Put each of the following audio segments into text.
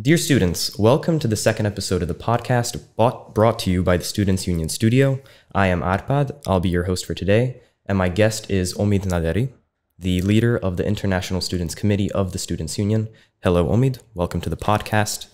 Dear students, welcome to the second episode of the podcast brought to you by the Students' Union Studio. I am Arpad, I'll be your host for today, and my guest is Omid Naderi, the leader of the International Students Committee of the Students' Union. Hello, Omid. Welcome to the podcast.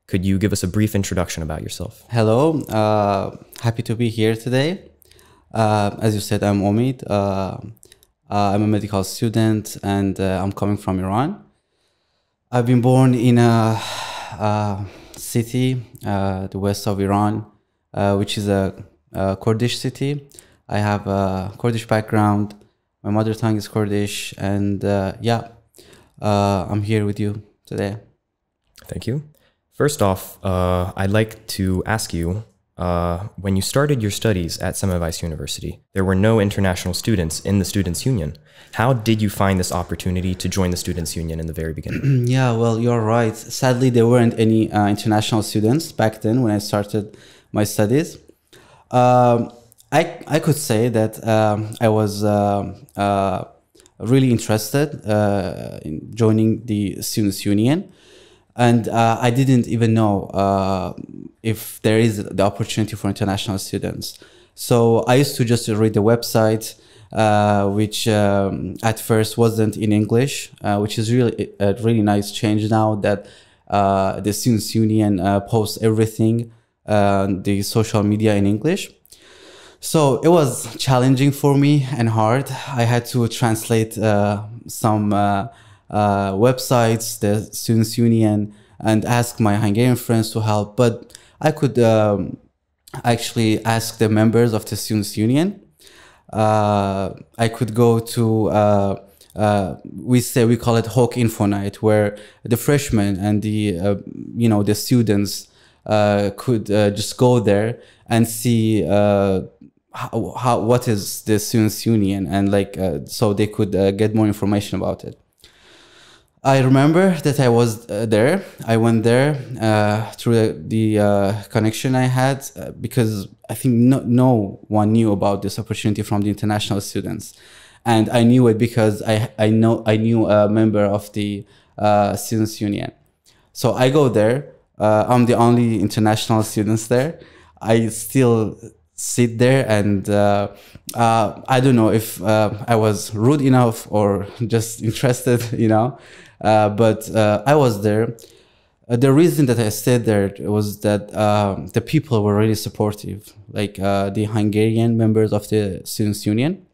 Could you give us a brief introduction about yourself? Hello. Happy to be here today. As you said, I'm Omid. I'm a medical student and I'm coming from Iran. I've been born in a city, the west of Iran, which is a Kurdish city. I have a Kurdish background. My mother tongue is Kurdish, and I'm here with you today. Thank you. First off, I'd like to ask you, when you started your studies at Semmelweis University, there were no international students in the Students' Union. How did you find this opportunity to join the Students' Union in the very beginning? Yeah, well, you're right. Sadly, there weren't any international students back then when I started my studies. I could say that I was really interested in joining the Students' Union. And I didn't even know if there is the opportunity for international students. So I used to just read the website, which at first wasn't in English, which is really a really nice change now that the Students' Union posts everything, the social media in English. So it was challenging for me and hard. I had to translate some websites, the Students' Union, and ask my Hungarian friends to help. But I could actually ask the members of the Students' Union. I could go to, we call it Hawk Info Night, where the freshmen and the students could just go there and see what is the Students' Union, and so they could get more information about it. I remember that I was there. I went there through the connection I had because I think no one knew about this opportunity from the international students, and I knew it because I knew a member of the Students' Union. So I go there. I'm the only international students there. I still sit there, and I don't know if I was rude enough or just interested, but I was there. The reason that I stayed there was that the people were really supportive, the Hungarian members of the Students' Union.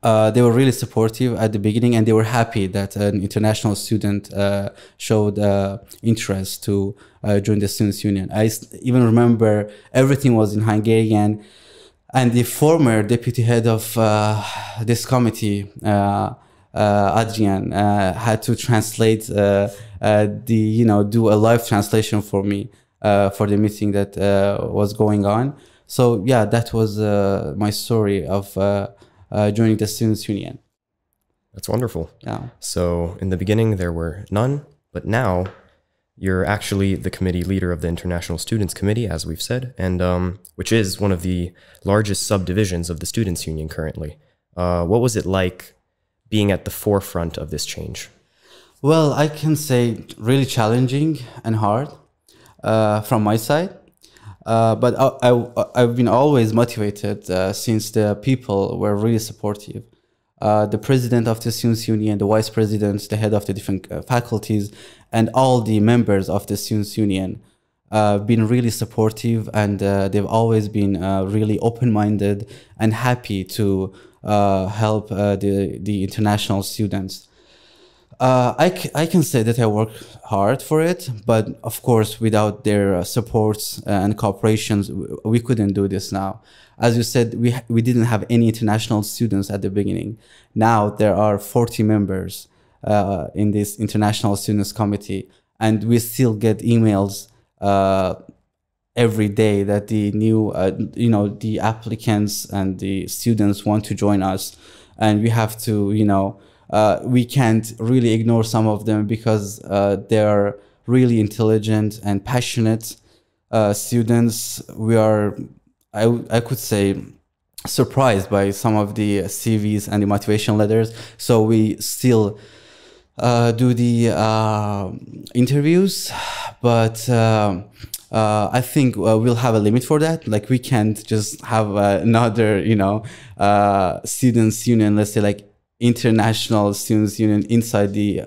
They were really supportive at the beginning, and they were happy that an international student showed interest to join the Students' Union. I even remember everything was in Hungarian, and the former deputy head of this committee, Adrian, had to translate do a live translation for me for the meeting that was going on. So yeah, that was my story of joining the Students' Union. That's wonderful. Yeah. So in the beginning, there were none, but now you're actually the committee leader of the International Students Committee, as we've said, and which is one of the largest subdivisions of the Students' Union currently. What was it like being at the forefront of this change? Well, I can say really challenging and hard from my side. But I've been always motivated since the people were really supportive. The president of the Students' Union, the vice presidents, the head of the different faculties, and all the members of the Students' Union been really supportive, and they've always been really open-minded and happy to help the international students. I can say that I work hard for it, but of course, without their supports and cooperations, we couldn't do this now. As you said, we didn't have any international students at the beginning. Now there are 40 members in this International Students Committee, and we still get emails every day that the new, the applicants and the students want to join us, and we have to, we can't really ignore some of them because they are really intelligent and passionate students. We are, I could say, surprised by some of the CVs and the motivation letters. So we still do the interviews, but I think we'll have a limit for that. Like we can't just have another, students union, let's say like international students union inside the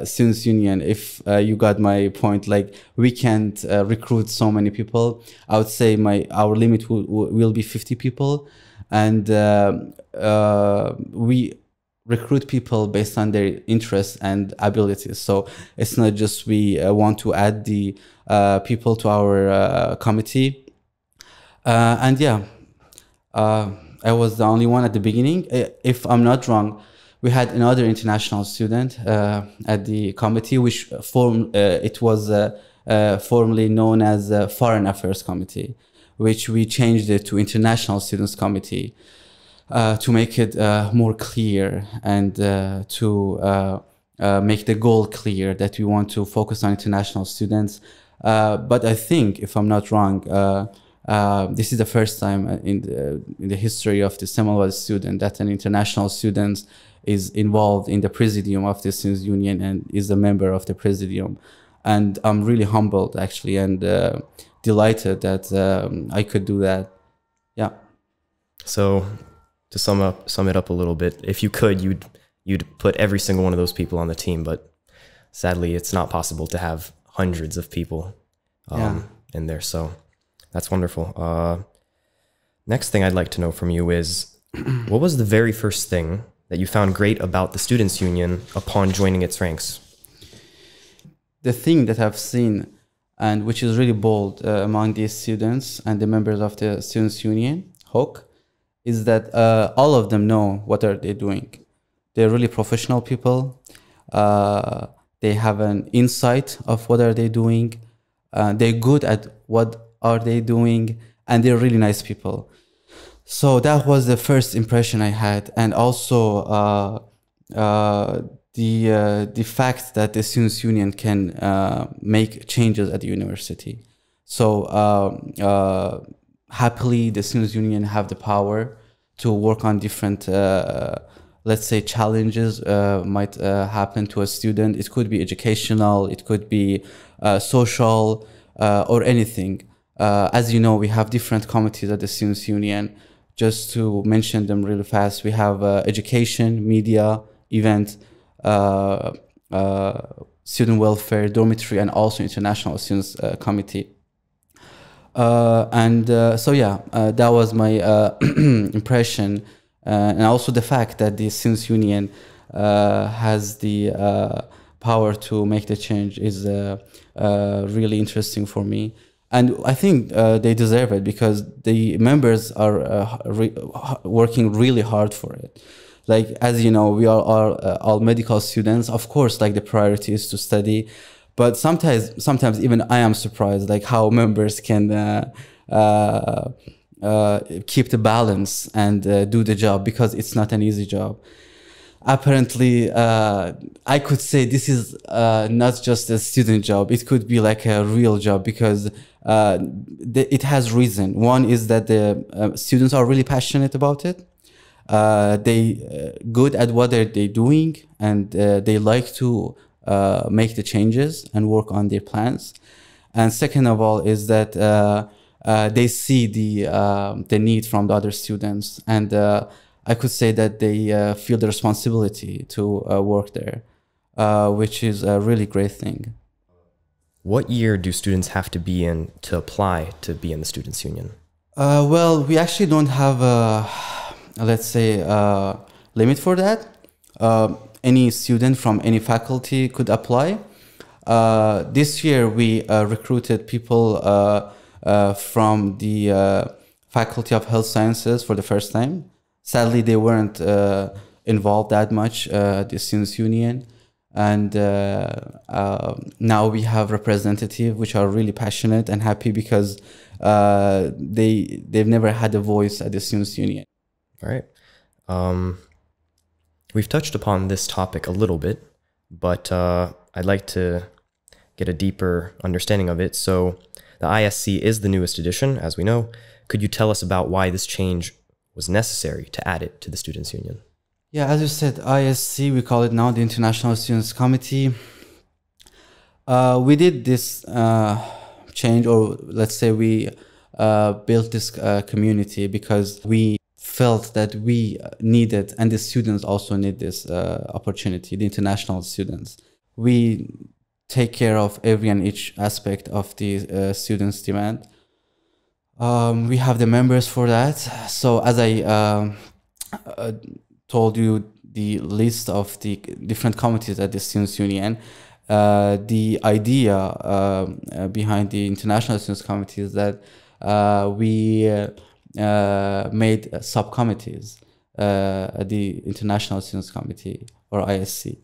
students union. If you got my point, like we can't recruit so many people. I would say our limit will be 50 people, and we recruit people based on their interests and abilities. So it's not just we want to add the people to our committee. And yeah, I was the only one at the beginning. If I'm not wrong, we had another international student at the committee, which it was formerly known as Foreign Affairs Committee, which we changed it to International Students Committee. To make it more clear and to make the goal clear that we want to focus on international students. But I think, if I'm not wrong, this is the first time in the history of the Semmelweis student that an international student is involved in the presidium of the Students' Union and is a member of the presidium. And I'm really humbled, actually, and delighted that I could do that. Yeah. So, to sum it up a little bit, if you could, you'd put every single one of those people on the team, but sadly it's not possible to have hundreds of people in there. So that's wonderful. Next thing I'd like to know from you is, what was the very first thing that you found great about the Students' Union upon joining its ranks? The thing that I've seen, and which is really bold among these students and the members of the Students' Union, HOK, is that all of them know what are they doing. They're really professional people. They have an insight of what are they doing. They're good at what are they doing, and they're really nice people. So that was the first impression I had, and also the fact that the Students' Union can make changes at the university. So happily, the Students' Union have the power to work on different, let's say, challenges might happen to a student. It could be educational, it could be social, or anything. As you know, we have different committees at the Students' Union. Just to mention them really fast, we have education, media, event, student welfare, dormitory, and also international students committee. So yeah, that was my impression, and also the fact that the Students' Union has the power to make the change is really interesting for me. And I think they deserve it, because the members are working really hard for it. Like, as you know, we are all medical students. Of course, like the priority is to study. But sometimes even I am surprised, like how members can keep the balance and do the job, because it's not an easy job. Apparently, I could say this is not just a student job. It could be like a real job, because it has reason. One is that the students are really passionate about it. They good at what they're doing, and they like to make the changes and work on their plans. And second of all is that they see the need from the other students, and I could say that they feel the responsibility to work there, which is a really great thing. What year do students have to be in to apply to be in the Students' Union? Well, we actually don't have a, let's say, limit for that. Any student from any faculty could apply. This year, we recruited people from the Faculty of Health Sciences for the first time. Sadly, they weren't involved that much at the Students' Union. And now we have representatives which are really passionate and happy, because they've never had a voice at the Students' Union. All right. We've touched upon this topic a little bit, but I'd like to get a deeper understanding of it. So the ISC is the newest edition, as we know. Could you tell us about why this change was necessary to add it to the Students' Union? Yeah, as you said, ISC, we call it now the International Students Committee. We did this change, or let's say we built this community because we felt that we needed, and the students also need this opportunity, the international students. We take care of every and each aspect of the students' demand. We have the members for that. So as I told you the list of the different committees at the Students' Union, the idea behind the International Students Committee is that we made subcommittees at the International Students Committee, or ISC.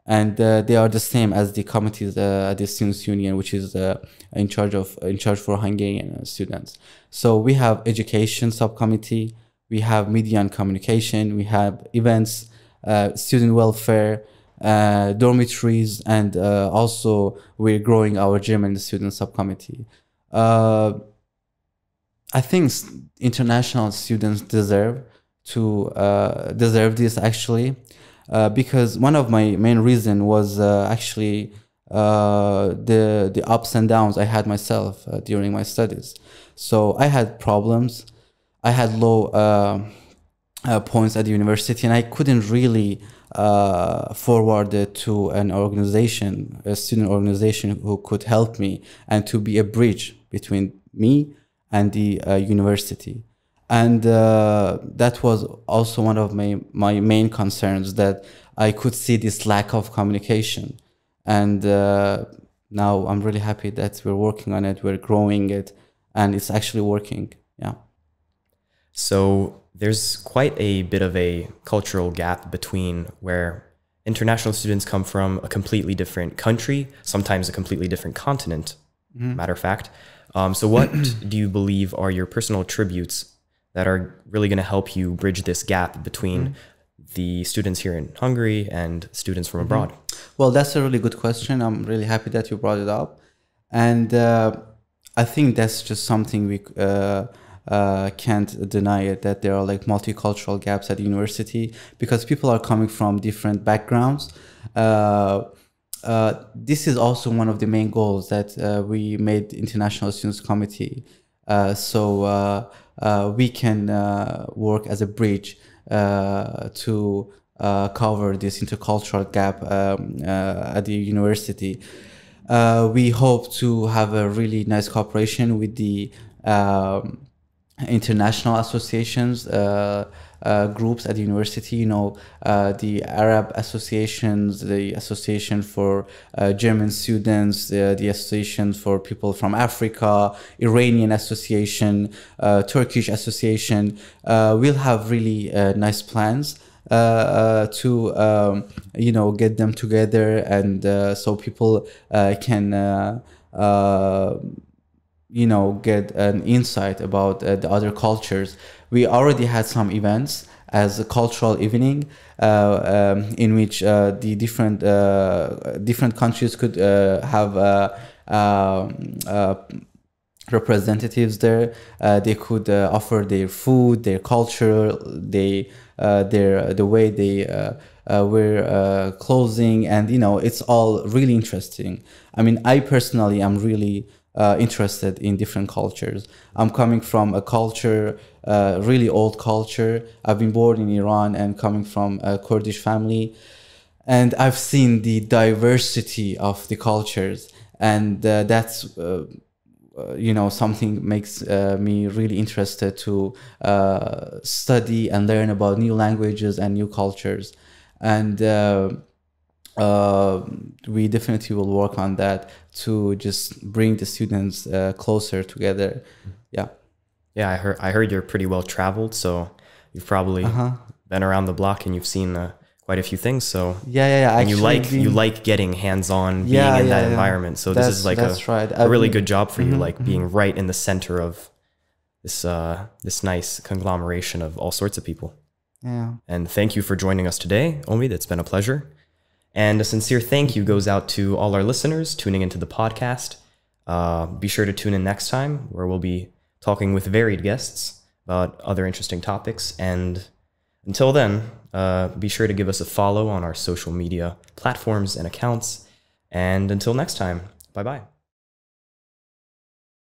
And they are the same as the committees at the Students' Union, which is in charge for Hungarian students. So we have education subcommittee, we have media and communication, we have events, student welfare, dormitories, and also we're growing our German student subcommittee. I think international students deserve this actually, because one of my main reason was actually the ups and downs I had myself during my studies. So I had problems. I had low points at the university, and I couldn't really forward it to an organization, a student organization who could help me and to be a bridge between me and the university. And that was also one of my main concerns, that I could see this lack of communication. And now I'm really happy that we're working on it, we're growing it, and it's actually working. Yeah. So there's quite a bit of a cultural gap between where international students come from a completely different country, sometimes a completely different continent, matter of fact. So what do you believe are your personal attributes that are really going to help you bridge this gap between the students here in Hungary and students from abroad? Well, that's a really good question. I'm really happy that you brought it up. And I think that's just something we can't deny it, that there are like multicultural gaps at the university because people are coming from different backgrounds. This is also one of the main goals that we made International Students Committee. So we can work as a bridge to cover this intercultural gap at the university. We hope to have a really nice cooperation with the international associations, groups at the university, the Arab associations, the Association for German students, the Association for people from Africa, Iranian Association, Turkish Association. We'll have really nice plans to get them together, and so people can get an insight about the other cultures. We already had some events as a cultural evening in which the different countries could have representatives there. They could offer their food, their culture, the way they wear clothing, and it's all really interesting. I mean, I personally am really interested in different cultures. I'm coming from a culture, really old culture. I've been born in Iran and coming from a Kurdish family, and I've seen the diversity of the cultures, and that's something makes me really interested to study and learn about new languages and new cultures. And we definitely will work on that to just bring the students closer together. Yeah, I heard you're pretty well traveled, so you've probably been around the block and you've seen quite a few things. So yeah. And you like getting hands-on, being in that environment. So this is like a really good job for you, like being right in the center of this nice conglomeration of all sorts of people. Yeah. And thank you for joining us today, Omid. It's been a pleasure. And a sincere thank you goes out to all our listeners tuning into the podcast. Be sure to tune in next time, where we'll be talking with varied guests about other interesting topics. And Until then, be sure to give us a follow on our social media platforms and accounts. And until next time, bye-bye.